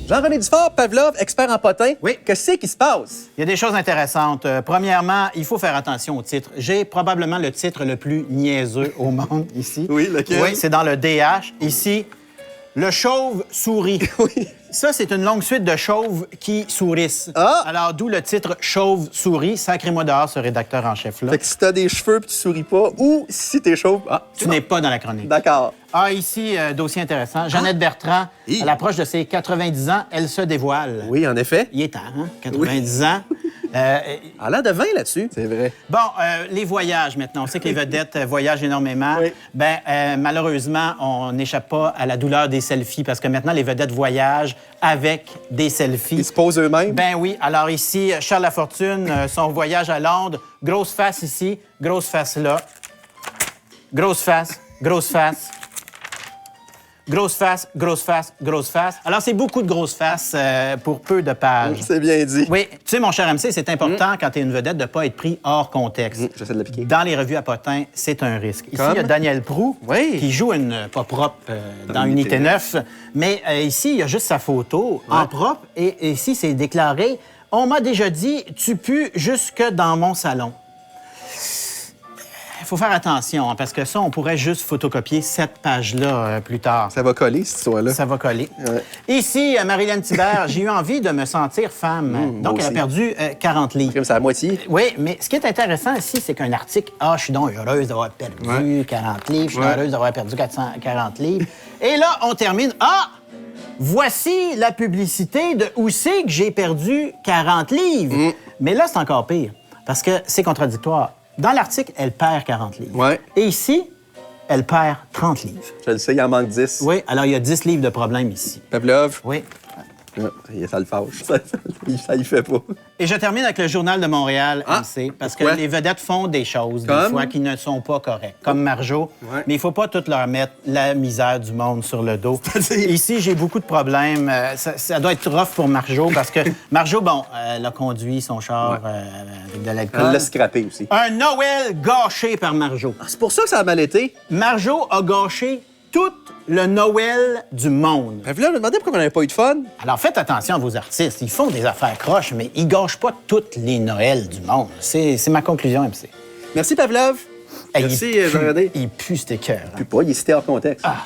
Jean-René Dufort, Pavlov, expert en potin. Oui. Qu'est-ce qui se passe? Il y a des choses intéressantes. Premièrement, il faut faire attention au titre. J'ai probablement le titre le plus niaiseux au monde ici. Oui, lequel? Oui, c'est dans le DH. Ici, le chauve sourit. Oui. Ça, c'est une longue suite de chauves qui sourissent. Ah! Alors, d'où le titre Chauve sourit. Sacrez-moi dehors, ce rédacteur en chef-là. Fait que si t'as des cheveux et tu souris pas, ou si t'es chauve... Ah, Tu n'es pas dans la chronique. D'accord. Ah, ici, dossier intéressant. Jeannette Bertrand, Hi. à l'approche de ses 90 ans, elle se dévoile. Oui, en effet. Il est temps, hein? 90 ans. Elle a l'air de 20 là-dessus. C'est vrai. Bon, les voyages maintenant. On sait que les vedettes voyagent énormément. Oui. Malheureusement, on n'échappe pas à la douleur des selfies parce que maintenant, les vedettes voyagent avec des selfies. Ils se posent eux-mêmes. Ben oui. Alors ici, Charles Lafortune, son voyage à Londres. Grosse face ici, grosse face là. Grosse face, grosse face. Grosse face, grosse face, grosse face. Alors, c'est beaucoup de grosses faces pour peu de pages. C'est bien dit. Oui. Tu sais, mon cher MC, c'est important quand tu es une vedette de ne pas être pris hors contexte. J'essaie de l'appliquer. Dans les revues à potins, c'est un risque. Ici, Comme? il y a Daniel Proulx Oui. qui joue une pas propre dans Unité 9. Mais ici, il y a juste sa photo en propre. Et ici, c'est déclaré « On m'a déjà dit, tu pues jusque dans mon salon ». Il faut faire attention, hein, parce que ça, on pourrait juste photocopier cette page-là plus tard. Ça va coller, cette histoire-là. Ça va coller. Ouais. Ici, Marilyn Thibert, j'ai eu envie de me sentir femme. Donc, elle a aussi. perdu 40 livres. Comme c'est à la moitié. Oui, mais ce qui est intéressant ici, c'est qu'un article, je suis donc heureuse d'avoir perdu 40 livres, je suis heureuse d'avoir perdu 440 livres. Et là, on termine, voici la publicité de où c'est que j'ai perdu 40 livres. Mais là, c'est encore pire, parce que c'est contradictoire. Dans l'article, elle perd 40 livres. Ouais. Et ici, elle perd 30 livres. Je le sais, il en manque 10. Oui, alors il y a 10 livres de problème ici. Pavlov. Oui. Ça le fâche. Ça y fait pas. Et je termine avec le Journal de Montréal, MC, parce que pourquoi? les vedettes font des choses, des Comme? fois, qui ne sont pas correctes, comme Marjo. Ouais. Mais il ne faut pas tout leur mettre la misère du monde sur le dos. C'est-à-dire? Ici, j'ai beaucoup de problèmes. Ça doit être rough pour Marjo, parce que Marjo, bon, elle a conduit son char avec de Elle l'alcool. l'a scrappé aussi. Un Noël gâché par Marjo. C'est pour ça que ça a mal été. Marjo a gâché tout le Noël du monde. Pavlov me demandait pourquoi on n'avait pas eu de fun. Alors, faites attention à vos artistes. Ils font des affaires croches, mais ils gâchent pas toutes les Noëls du monde. C'est ma conclusion, MC. Merci, Pavlov. Hey, Merci, Jean-René. Il pue cet écœur. Puis pas, il est cité hors contexte. Ah.